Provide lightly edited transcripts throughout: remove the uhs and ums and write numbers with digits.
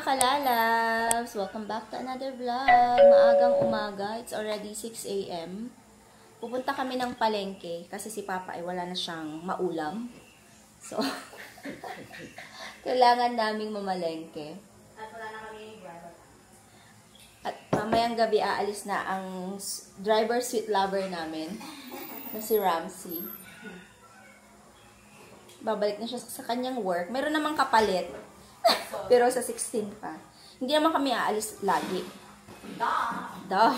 kalalabs! Welcome back to another vlog. Maagang umaga. It's already 6 AM. Pupunta kami ng palengke kasi si Papa ay wala na siyang maulam. So, kailangan naming mamalengke. At wala na kami driver. At mamayang gabi aalis na ang driver sweet lover namin na si Ramsey. Babalik na siya sa kanyang work. Meron namang kapalit. Pero sa 16 pa. Hindi naman kami aalis lagi. Duh.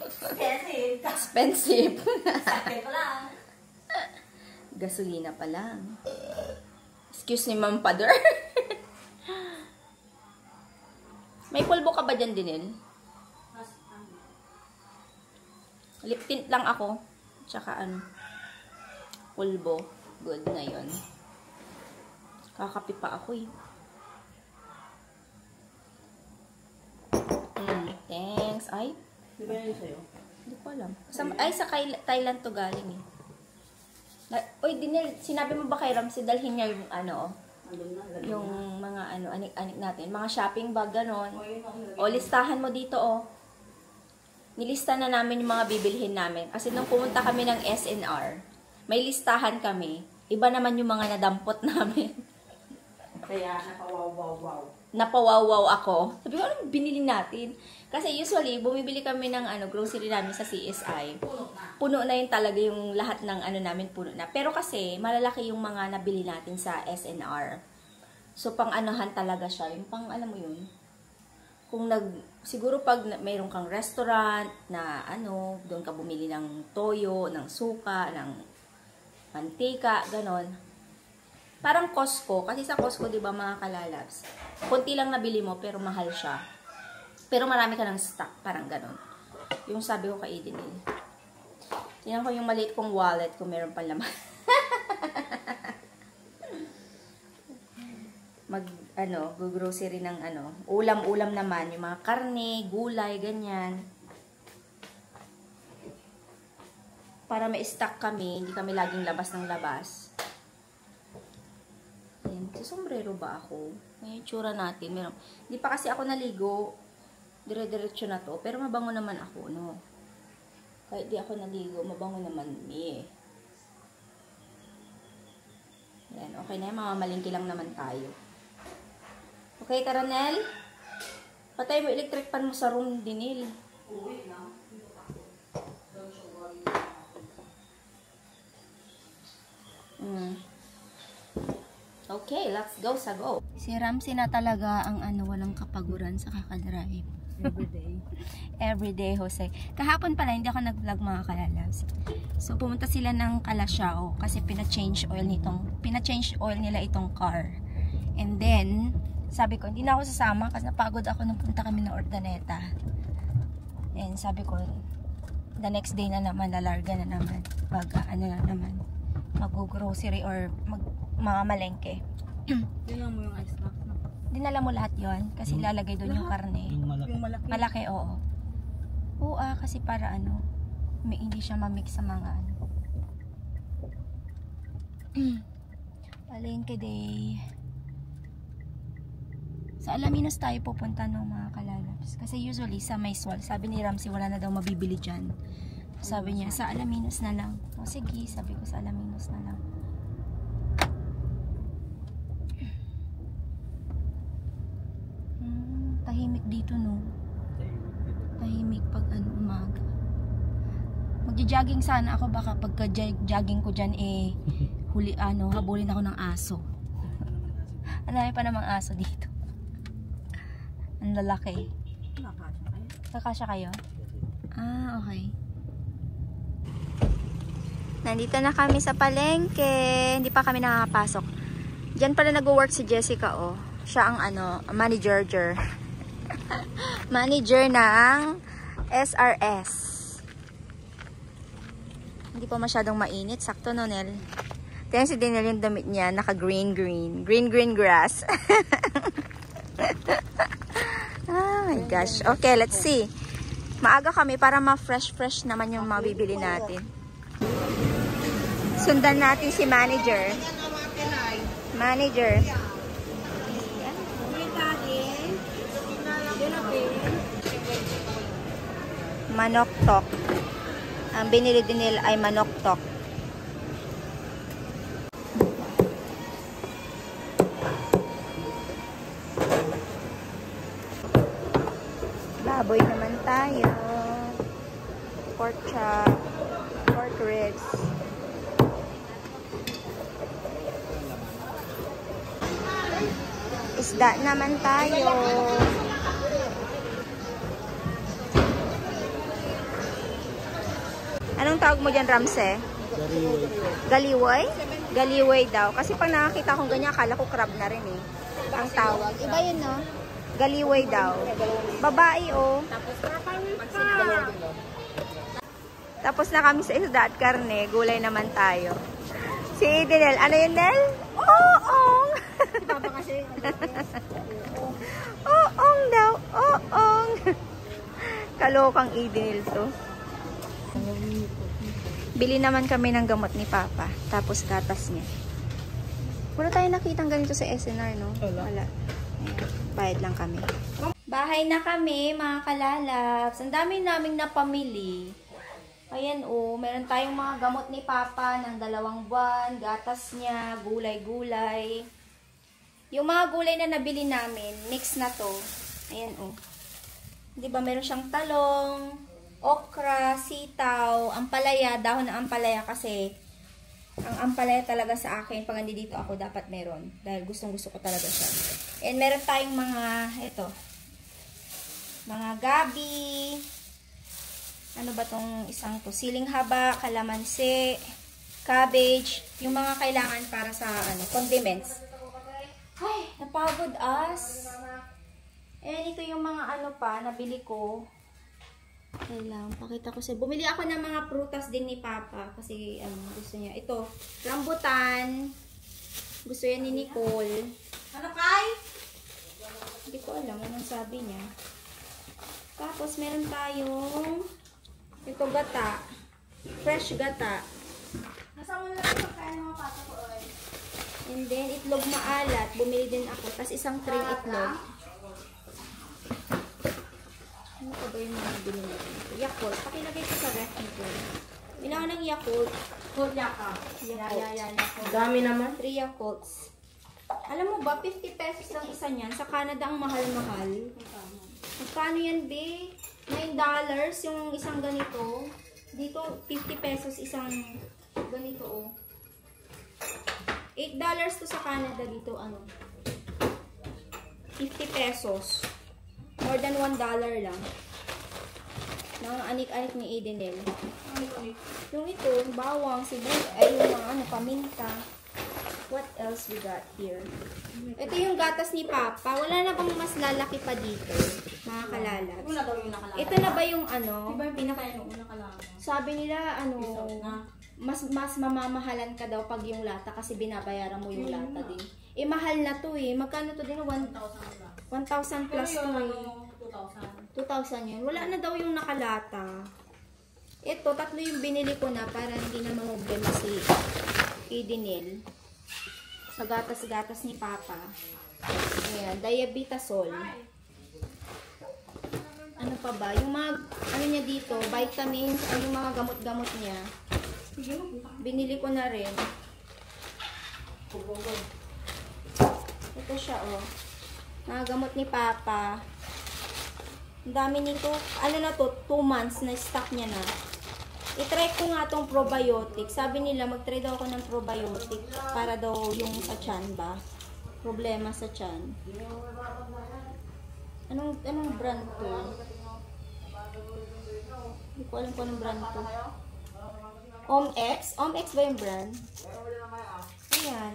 Expensive. Expensive. Sakit pa lang. Gasolina pa lang. Excuse me, Ma'am Pader. May pulbo ka ba dyan, Dinel? Lip tint lang ako. Tsaka ano, pulbo. Good na yun. Kakapi pa ako eh. Thanks. Ay? Di ba yan sa'yo? Hindi ko alam. Sa Thailand to galing eh. Uy, Dinel, sinabi mo ba kay Ramsey dalhin niya yung ano, yung mga ano, anik-anik natin. Mga shopping bag, ganon. O, listahan mo dito, oh. Nilista na namin yung mga bibilhin namin. Kasi nung pumunta kami ng SNR, may listahan kami. Iba naman yung mga nadampot namin. Kaya napawaw-waw-waw. Napawaw-waw ako. Sabi ko, anong binili natin? Kasi usually, bumibili kami ng ano, grocery namin sa CSI. Puno na yun talaga yung lahat ng ano namin, puno na. Pero kasi, malalaki yung mga nabili natin sa SNR. So, pang-anuhan talaga siya. Yung pang, alam mo yun, kung siguro pag mayroon kang restaurant na ano, doon ka bumili ng toyo, ng suka, ng mantika, ganon. Parang Costco, kasi sa Costco, di ba mga kalalabs, konti lang nabili mo, pero mahal siya. Pero marami ka ng stock, parang ganon. Yung sabi ko kay Edenil. Tingnan ko yung maliit kong wallet kung meron pa laman. Grocery ng ano, ulam-ulam naman, yung mga karne, gulay, ganyan. Para may stock kami, hindi kami laging labas ng labas. Ayan, sombrero ba ako? May itsura natin. Meron. Hindi pa kasi ako naligo. Dire-diretso na to. Pero mabango naman ako, no? Kahit di ako naligo, mabango naman me. Ayan, okay na yan. Mamamalingki lang naman tayo. Okay, Taranel? Patay mo electric pan mo sa room, Dinil. Uwi na. Okay, let's go sa go. Si Ramsey na talaga ang ano, walang kapaguran sa kakadrive. Everyday. Everyday, Jose. Kahapon pala, hindi ako nag-vlog mga kalalabs. So, pumunta sila ng Calasiao kasi pina-change oil nila itong car. And then, sabi ko, hindi na ako sasama kasi napagod ako nung punta kami ng Urdaneta. And sabi ko, the next day na naman, lalarga na naman. Mag-grocery or mamamalengke. Tingnan mo yung ice box na. Dinala mo lahat yon kasi lalagay doon yung karne. Yung malaki. Malaki, oo. Oo, kasi para ano, hindi siya ma-mix sa mga ano. Palengke day. Sa Alaminos tayo pupunta no mga kalalabs. Kasi usually sa Mayswal, sabi ni Ramsey wala na daw mabibili dyan. Sabi niya, sa Alaminos na lang. O sige, sabi ko sa Alaminos na lang. Tahimik dito, no? Tahimik pag ano, umaga. Magja-jogging sana ako, baka pagka-jogging ko dyan, habulin ako ng aso. Ano pa namang aso dito? Ang lalaki. Kakasya kayo? Ah, okay. Nandito na kami sa palengke. Hindi pa kami nakakapasok. Diyan pala nag-work si Jessica, oh. Siya ang ano, manager. Manager ng SRS. Hindi pa masyadong mainit. Sakto, no, Nel? Tingnan si Dinel yung damit niya. Naka-green. Green grass. Oh my gosh. Okay, let's see. Maaga kami para ma-fresh naman yung mabibili natin. Sundan natin si manager. Manok tok. Ang binili din nila ay manok tok. Baboy naman tayo. Pork chop. Pork ribs. Isda naman tayo. Anong tawag mo dyan, Ramse? Galiway. Galiway? Galiway daw. Kasi pag nakakita kong ganyan, akala ko crab na rin eh. Ang tawag. Iba yun, no? Galiway daw. Babae, oh. Tapos na kami sa isda at karne. Gulay naman tayo. Si Nel. Ano yun, Nel? Oong! Oong daw. Oong! Kalokang Idinil to. Bili naman kami ng gamot ni Papa. Tapos gatas niya. Wala tayong nakitang ganito sa SNR, no? Wala. Ayan, bayad lang kami. Bahay na kami, mga kalalabs. Ang dami naming napamili. Ayan, oh. Meron tayong mga gamot ni Papa ng 2 buwan. Gatas niya, gulay-gulay. Yung mga gulay na nabili namin, mix na to. Ayan, oh. Diba, meron siyang talong, okra, sitaw, ampalaya, dahon ng ampalaya kasi ang ampalaya talaga sa akin, pag nandito ako dapat meron dahil gustong-gusto ko talaga siya. And meron tayong mga, ito, mga gabi, ano ba tong isang to, siling haba, kalamansi, cabbage, yung mga kailangan para sa condiments. Ay, napagod as. And ito yung mga nabili ko. Kailangan, pakita ko siya. Bumili ako ng mga prutas din ni Papa. Kasi, gusto niya. Ito, rambutan. Gusto yan ni Nicole. Ano kay? Hindi ko alam anong sabi niya. Tapos, meron tayong ito, gata. Fresh gata. Nasama na lang yung pagkain ng mga pata ko, oy. And then, itlog maalat. Bumili din ako. Tapos, isang tray itlog. Ano pa ba yung mga binili dito? Yakult. Pakilagay ko sa ref nito. Ilaw ng Yakult. Kulya ka. Yakult. Dami naman. 3 Yakults. Alam mo ba, 50 pesos lang isa niyan. Sa Canada ang mahal-mahal. Magkano yan, be? $9 yung isang ganito. Dito, 50 pesos isang ganito, oh. $8 to sa Canada dito, 50 pesos. More than $1 lang. Anik-anik ni Edenel. Yung ito, bawang, sibuyas, ay yung mga paminta. What else we got here? Ito yung gatas ni Papa. Wala na bang mas lalaki pa dito? Mga kalalabs. Una daw yung nakalala. Ito na ba yung Diba yung pinakain nung una kalala? sabi nila, mas mamamahalan ka daw pag yung lata kasi binabayaran mo yung lata din. Eh, mahal na to eh. Magkano to din? 1,000 plus to eh. 2,000 yun. Wala na daw yung nakalata. Ito, 3 yung binili ko na para hindi na mamproblema si Edenil. Sa gatas-gatas ni Papa. Ayan, diabetasol. Ano pa ba? Yung mga, niya dito, vitamins, yung mga gamot-gamot niya. Binili ko na rin. Ito siya, oh. Mga gamot ni Papa. Ang dami nito. Ano na to? 2 months na stock niya na. I-try ko nga tong probiotic. Sabi nila, mag-try daw ako ng probiotic. Para daw yung sa tiyan ba? Problema sa tiyan. Anong brand to? Hindi ko alam kung anong brand to. OMX? OMX ba yung brand? Ayan.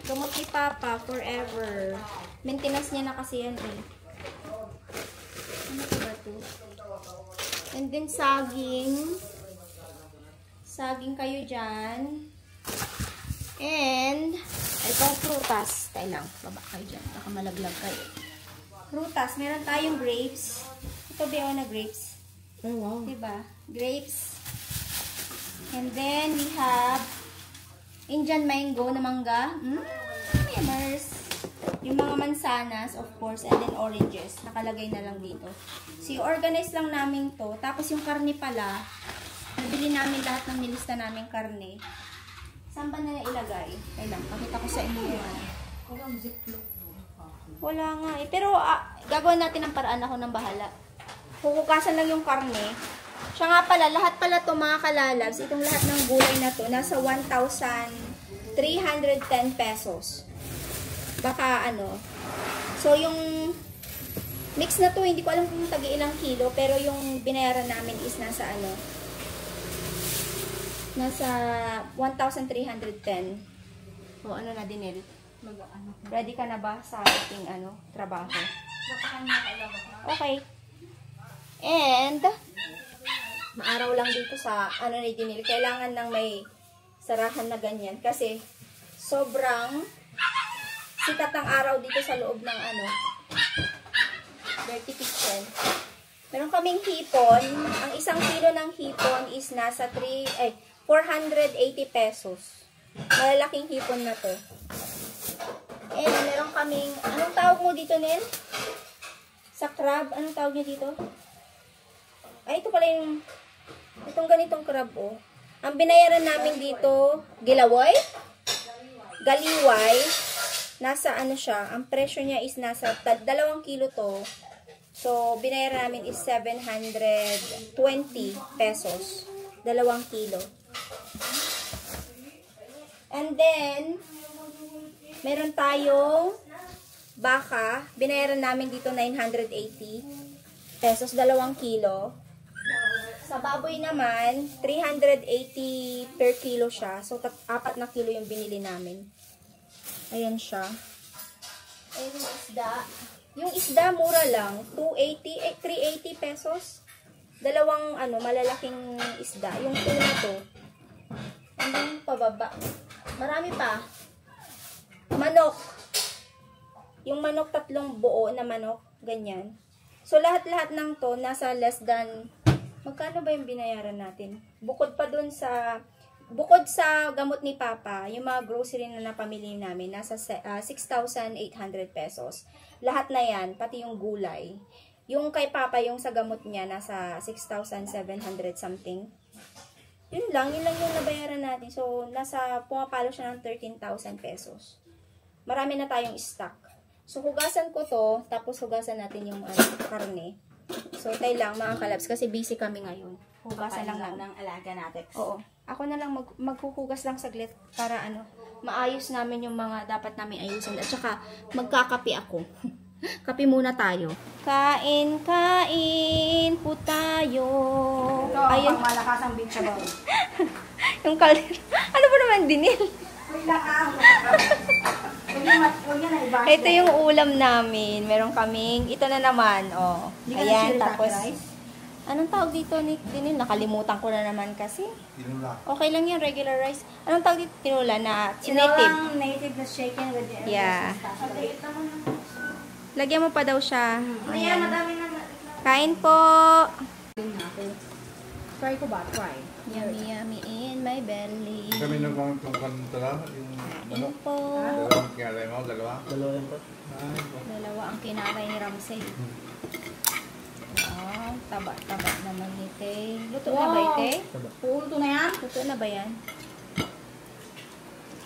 Gamot ni Papa, forever. Maintenance niya na kasi yan eh. Ano ba ito? And then saging. Saging kayo dyan. And, itong prutas. Tayo lang, baba kayo dyan. Baka malaglag kayo. Prutas, meron tayong grapes. Ito ba na grapes? Oh, wow. Diba? Grapes. And then, we have Indian mango na mangga. Yamers. Yung mga mansanas, of course, and then oranges. Nakalagay na lang dito. So, i-organize lang namin to. Tapos yung karne pala, nabili namin lahat ng nilista namin karne. Saan ba na ilagay? Kailan, pakita ko sa inyo yan. Wala nga eh. Pero gagawin natin ang paraan, ako ng bahala. Hukukasan lang yung karne. Siya nga pala, lahat pala to mga kalalabs, itong lahat ng gulay na to, nasa 1,310 pesos. Baka ano. So, yung mix na to, hindi ko alam kung tagi-ilang kilo, pero yung binayaran namin is nasa ano, nasa 1,310. O, ano na din, El? Ready ka na ba sa ating ano, trabaho? Okay. And, maaraw lang dito sa ano ni Dinil. Kailangan ng may sarahan na ganyan. Kasi, sobrang sikat ang araw dito sa loob ng ano, dirty kitchen. Meron kaming hipon. Ang isang kilo ng hipon is nasa 480 pesos. Malalaking hipon na to. And meron kaming, anong tawag mo dito, Nel? Sa crab, anong tawag niya dito? Ay, ito pala yung, itong ganitong crab, oh. Ang binayaran namin dito, gilawoy? Galiway. Nasa ano siya, ang presyo niya is nasa 2 kilo to. So, binayaran namin is 720 pesos. 2 kilo. And then, meron tayong baka. Binayaran namin dito 980 pesos, 2 kilo. Sa baboy naman, 380 per kilo siya. So, 4 na kilo yung binili namin. Ayan siya. Ayan yung isda. Yung isda, mura lang. 380 pesos. Dalawang, ano, malalaking isda. Yung tuna to. Hanggang pababa. Marami pa. Manok. Yung manok, 3 buo na manok. Ganyan. So, lahat-lahat ng to, nasa less than, magkano ba yung binayaran natin? Bukod sa gamot ni Papa, yung mga grocery na napamili namin, nasa 6,800 pesos. Lahat na yan, pati yung gulay. Yung kay Papa, yung sa gamot niya, nasa 6,700 something. Yun lang yung nabayaran natin. So, pumapalo siya ng 13,000 pesos. Marami na tayong stock. So, hugasan ko to, tapos hugasan natin yung karne. So, tayo lang mga kalabs, kasi busy kami ngayon. Hugasan lang ng alaga natin. Oo. Ako na lang maghuhugas lang saglit para ano, maayos namin yung mga dapat namin ayusin. At saka, magkakape ako. Kape muna tayo. Kain po tayo. Ito, ayun. Pang malakas ang beach ball. Yung kalder. Ano ba naman dinil? Ito yung ulam namin. Meron kaming, ito na naman. Oh. Ayan, tapos, anong tawag dito ni Dinil? Nakalimutan ko na naman kasi. Tinula. Okay lang yan, regular rice. Anong tawag dito? Tinula na native. Native na shaken with the yeah. Lagyan mo pa daw siya. Ayan, madami na. Kain po. Try ko ba? Try. Yummy, yummy in my belly. Kami nagpang tala, yung manok. Po. Dalawang kinalay mo, dalawa? Dalawa yan po. Dalawa ang kinakay ni Ramsey. Oh, taba-taba naman ni Tay. Luto na ba ite? Luto na yan? Luto na ba yan?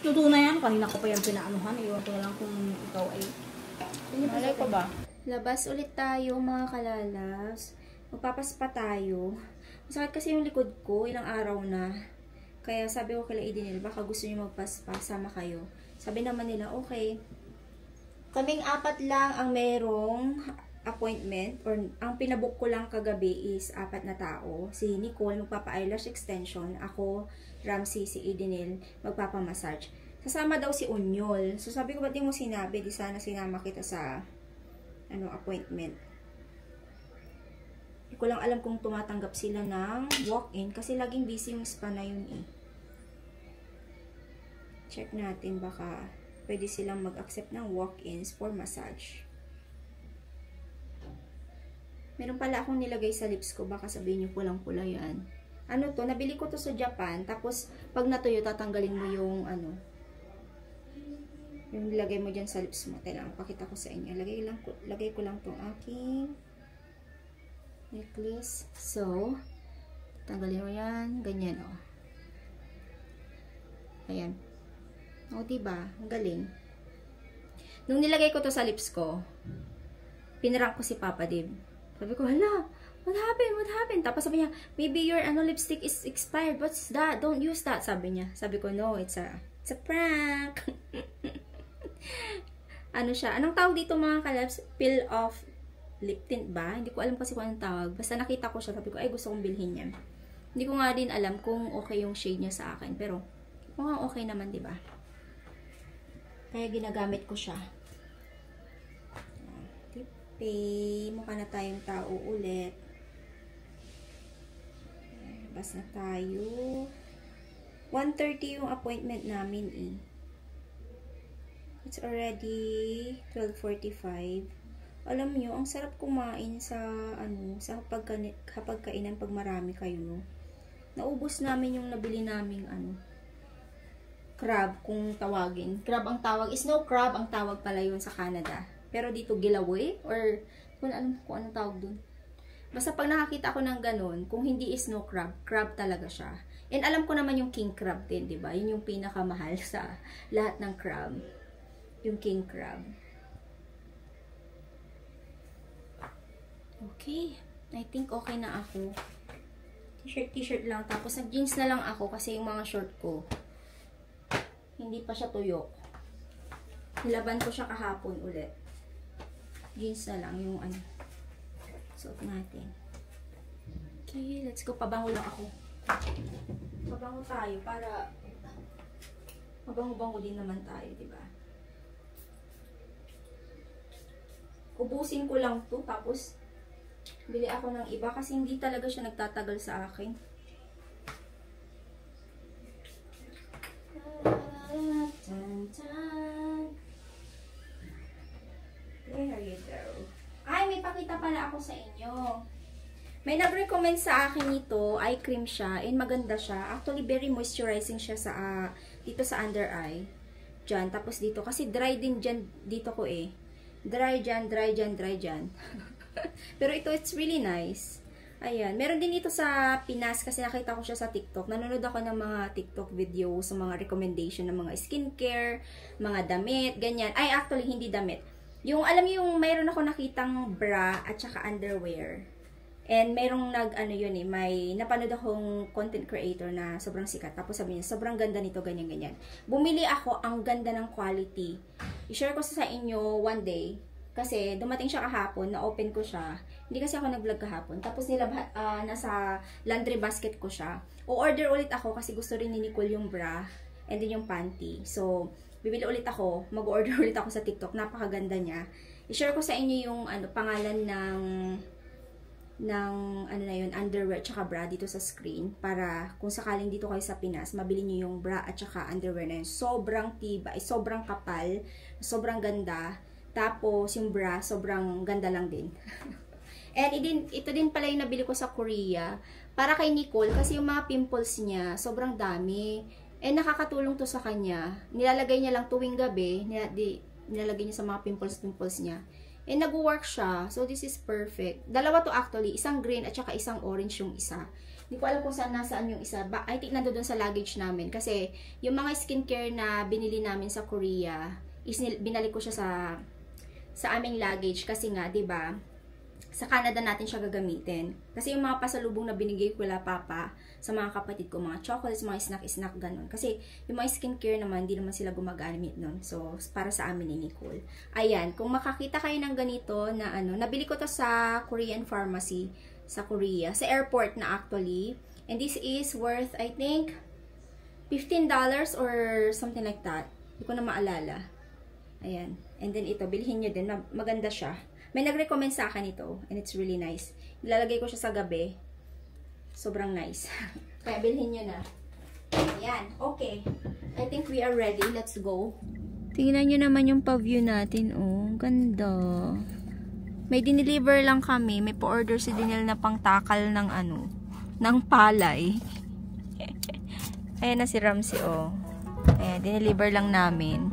Luto na yan. Kanina ko pa yan pinaanuhan. Iwan ko na lang kung ikaw ay... Malay ko ba? Labas ulit tayo mga kalalas. Magpapaspa tayo. Masakit kasi yung likod ko, ilang araw na. Kaya sabi ko kila Idinil, baka gusto niyo magpaspa, sama kayo. Sabi naman nila, okay. Kaming 4 lang ang merong appointment, or ang pinabook ko lang kagabi is 4 na tao. Si Nicole, magpapa-eyelash extension. Ako, Ramsey, si Idinil, magpapa-massage. Sasama daw si Unyol. So sabi ko, ba't di mo sinabi? Di sana sinama kita sa appointment. Hindi ko lang alam kung tumatanggap sila ng walk-in kasi laging busy yung spa na yun eh. Check natin, baka pwede silang mag-accept ng walk-ins for massage. Meron pala akong nilagay sa lips ko, baka sabihin nyo pulang-pula yan. Ano to? Nabili ko to sa Japan, tapos pag natuyo, tatanggalin mo yung Yung lagay mo dyan sa lips mo. Kailangan pakita ko sa inyo. Lagay ko lang tong aking necklace. So, tanggalin mo yan. Ganyan, oh. Ayan. O, diba? Ang galing. Nung nilagay ko to sa lips ko, pinrank ko si Papa Dave. Sabi ko, hala, what happened? What happened? Tapos sabi niya, maybe your lipstick is expired. What's that? Don't use that. Sabi niya. Sabi ko, no, it's a prank. Ano siya? Anong tawag dito mga kalabs? Peel off lip tint ba? Hindi ko alam kasi kung anong tawag. Basta nakita ko siya. Sabi ko, ay gusto kong bilhin yan. Hindi ko nga din alam kung okay yung shade niya sa akin. Pero, mukhang okay naman, di ba? Kaya ginagamit ko siya. Tipe. Mukha na tayong tao ulit. Bas na tayo. 1:30 yung appointment namin eh. It's already 12:45. Alam nyo, ang sarap kumain sa sa hapagkainan pag marami kayo, no. Naubos namin yung nabili naming crab kung tawagin. Crab ang tawag. Snow crab ang tawag pala yun sa Canada. Pero dito giveaway or kung anong tawag dun. Basta pag nakakita ko ng ganun, kung hindi snow crab, crab talaga siya. And alam ko naman yung king crab din, 'di ba? Yun yung pinakamahal sa lahat ng crab. Yung king crab. Okay. I think okay na ako. T-shirt lang. Tapos nag-jeans na lang ako kasi yung mga short ko hindi pa siya tuyo. Nilaban ko siya kahapon ulit. Jeans na lang yung suot natin. Okay, let's go. Pabango lang ako. Pabango tayo para mabango-bango din naman tayo, diba? Ubusin ko lang to, tapos bili ako ng iba kasi hindi talaga siya nagtatagal sa akin. There you go. Ay, may pakita pala ako sa inyo. May nag-recommend sa akin nito, eye cream siya, and maganda siya. Actually, very moisturizing siya sa dito sa under eye. Diyan, tapos dito. Kasi dry din dyan, dito ko eh. Dry dyan, dry dyan, dry dyan. Pero ito, it's really nice. Ayan. Meron din ito sa Pinas kasi nakita ko siya sa TikTok. Nanonood ako ng mga TikTok video sa mga recommendation ng mga skincare, mga damit, ganyan. Ay, actually, hindi damit. Yung, alam niyo yung mayroon ako nakitang bra at saka underwear. And mayroong may napanood akong content creator na sobrang sikat. Tapos sabi niya, sobrang ganda nito, ganyan-ganyan. Bumili ako, ang ganda ng quality. I-share ko sa inyo one day. Kasi dumating siya kahapon, na-open ko siya. Hindi kasi ako nag-vlog kahapon. Tapos nasa laundry basket ko siya. O-order ulit ako kasi gusto rin ni Nicole yung bra and then yung panty. So, bibili ulit ako. Mag-order ulit ako sa TikTok. Napakaganda niya. I-share ko sa inyo yung pangalan ng underwear tsaka bra dito sa screen. Para kung sakaling dito kayo sa Pinas, mabili nyo yung bra at tsaka underwear na yun. Sobrang tibay, sobrang kapal, sobrang ganda. Tapos, yung bra, sobrang ganda lang din. And ito din pala yung nabili ko sa Korea. Para kay Nicole, kasi yung mga pimples niya, sobrang dami. And nakakatulong to sa kanya. Nilalagay niya lang tuwing gabi. Nilalagay niya sa mga pimples niya. And nag-work siya. So, this is perfect. Dalawa to actually. Isang green at saka isang orange yung isa. Hindi ko alam kung nasaan yung isa. I think nandun sa luggage namin. Kasi, yung mga skincare na binili namin sa Korea, binalik ko siya sa aming luggage kasi nga, 'di ba? Sa Canada natin siya gagamitin. Kasi yung mga pasalubong na binigay ko kila Papa sa mga kapatid ko, mga chocolates, mga snack ganun. Kasi yung mga skincare naman, hindi naman sila gumagamit nun. So, para sa amin ni Nicole. Ayan, kung makakita kayo ng ganito na nabili ko to sa Korean pharmacy sa Korea, sa airport na actually. And this is worth, I think, $15 or something like that. Hindi ko na maalala. Ayan. And then ito, bilhin nyo din. Maganda siya. May nag-recommend sa akin ito. And it's really nice. Ilalagay ko siya sa gabi. Sobrang nice. Kaya bilhin nyo na. Ayan. Okay. I think we are ready. Let's go. Tingnan nyo naman yung pa-view natin. Oh, ganda. May dineliver lang kami. May pa-order si Daniel na pangtakal ng ng palay. Ayan na si Ramsey, oh. Ayan, dineliver lang namin.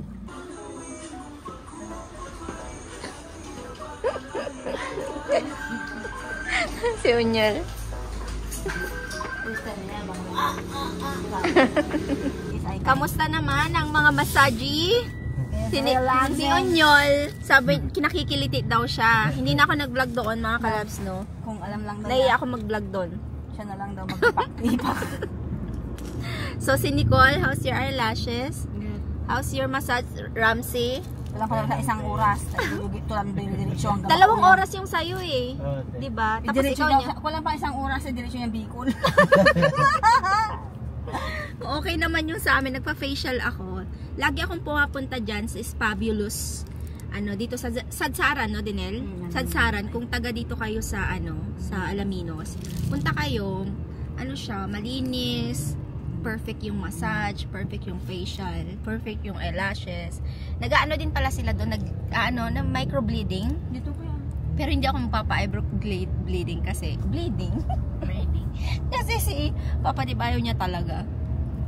Si Unyol. Kamusta naman ang mga masaji? Si Unyol, sabi, kinakikiliti daw siya. Hindi na ako nag-vlog doon, mga kalabs, no? Kung alam lang daw Naiya ako mag-vlog doon. siya na lang daw magpapak. So, si Nicole, how's your eyelashes? How's your massage, Ramsey? Wala ko lang sa isang oras. Ito lang yung direksyon. 2 oras yung sayo eh. Diba? Tapos ikaw niya. Wala pa isang oras sa direksyon yung Bicol. Okay naman yung sa amin. Nagpa-facial ako. Lagi akong pumapunta dyan sa Fabulous. Dito sa Sadsaran, no, Dinel? Sadsaran. Kung taga dito kayo sa, sa Alaminos. Punta kayo. Siya, malinis. Perfect yung massage, perfect yung facial, perfect yung eyelashes. Nag-ano din pala sila doon, na microbleeding. Dito ko yan. Pero hindi ako magpapa-eyebrow bleeding kasi, bleeding? Kasi si Papa di ba ayaw niya talaga.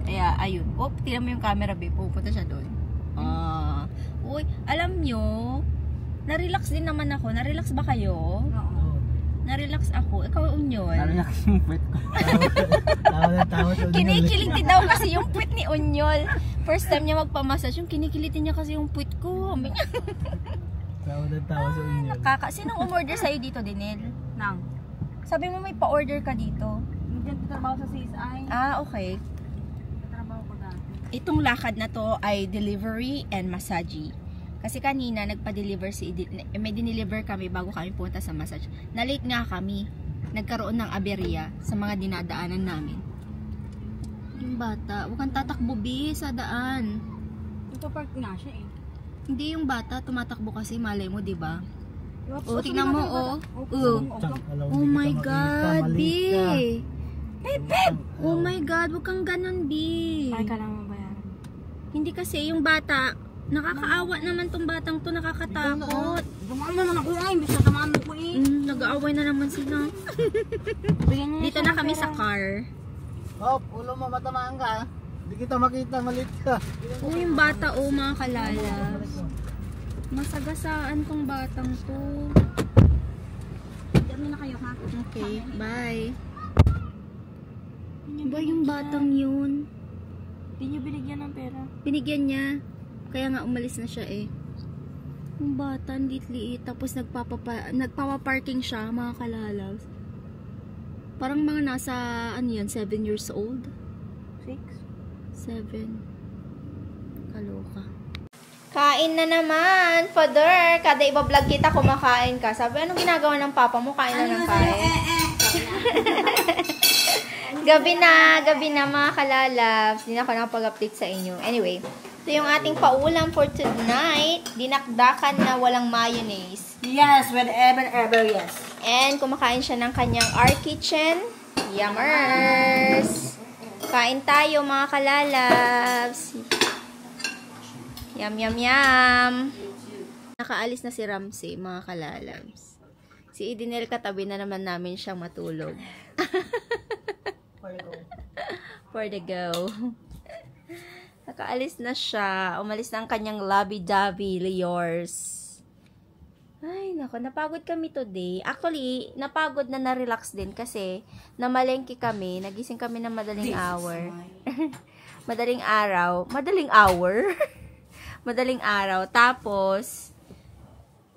Kaya, ayun. Oh, tingnan mo yung camera, babe. Pupunta siya doon. Uy, alam nyo, na-relax din naman ako. Na-relax ba kayo? Oo. Na-relax ako. Ikaw, Unyol. Narinig yung puwet ko. Tawa sa Kinikiliti daw kasi yung puwet ni Unyol. First time niya magpamassage, yung kinikiliti niya kasi yung puwet ko. Tawa sa inyo. Sinong umorder sa'yo dito, Dinel? Nang. Sabi mo may pa-order ka dito. Diyan trabaho sa CSI. Okay. Trabaho ko dati. Itong lakad na to ay delivery and massage. Kasi kanina nagpa-deliver may dineliver kami bago kami punta sa massage. Na-late nga kami. Nagkaroon ng aberya sa mga dinadaanan namin. Yung bata, huwag kang tatakbo sa daan. Ito park na siya eh. Hindi yung bata, tumatakbo kasi, malay mo, di ba? Oh, Tingnan mo, Oh my God, B! Babe! Oh my God, huwag kang ganun, B! Ay ka lang mabayaran. Hindi kasi, yung bata, nakakaawa naman tong batang to, nakakatakot. Dumaan naman ako eh, imbis na tamaan mo ko eh. Nag-aaway na naman sila. Dito na kami sa car. Hop, ulo mo, matamaan ka. Hindi kita makita, malit ka. Yung bata, mga kalala. Masagasaan tong batang to. Dami na kayo ha. Okay, bye. Ba yung batang yun? Hindi niyo binigyan ng pera. Binigyan niya. Kaya nga umalis na siya eh. Yung bata, liit-liit. Tapos nagpapaparking siya, mga kalalaw. Parang mga nasa, 7 years old? 6? 7. Kaloka. Kain na naman, Father. Kada iba-vlog kita, kumakain ka. Sabi, anong ginagawa ng papa mo? Kain na ng kain. Gabi na mga kalalabs. Hindi na ako nakapag-update sa inyo. Anyway, ito yung ating paulam for tonight. Dinakdakan na walang mayonnaise. Yes, whenever, yes. And kumakain siya ng kanyang R Kitchen. Yummers! Kain tayo mga kalalabs. Yum, yum, yum. Nakaalis na si Ramsey, mga kalalabs. Si Idinel katabi na naman namin siyang matulog. For the go. Nakaalis na siya. Umalis na ang kanyang lovey-dovey Leors. Ay, nako. Napagod kami today. Actually, napagod na na-relax din kasi namalengke kami. Nagising kami ng madaling hour. Madaling araw. Madaling hour? Madaling araw. Tapos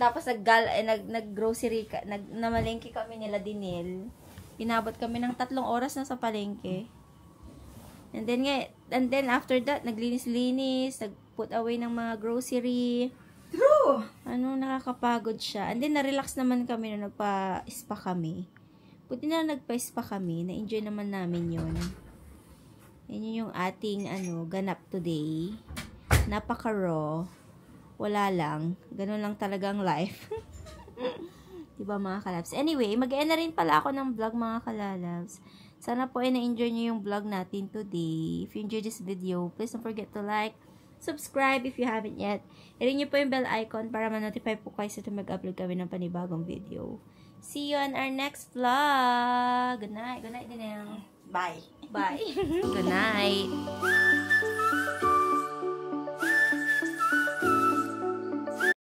nag-grocery, namalengke kami nila Dinel. Inabot kami ng 3 oras na sa palengke. And then after that, naglinis-linis, nag-put away ng mga grocery. True! Nakakapagod siya. And then, na-relax naman kami nung nagpa-spa kami. Buti na nagpa-spa kami, na-enjoy naman namin yun. Yan yung ating, ganap today. Napaka-raw. Wala lang. Ganun lang talagang life. Diba mga kalabs? Anyway, mag-end na rin pala ako ng vlog mga kalabs. Sana po ay na-enjoy nyo yung vlog natin today. If you enjoyed this video, please don't forget to like, subscribe if you haven't yet. I-ring nyo po yung bell icon para ma-notify po kayo sa mag-upload kami ng panibagong video. See you on our next vlog. Good night. Good night, Dinel. Bye. Bye. Good night.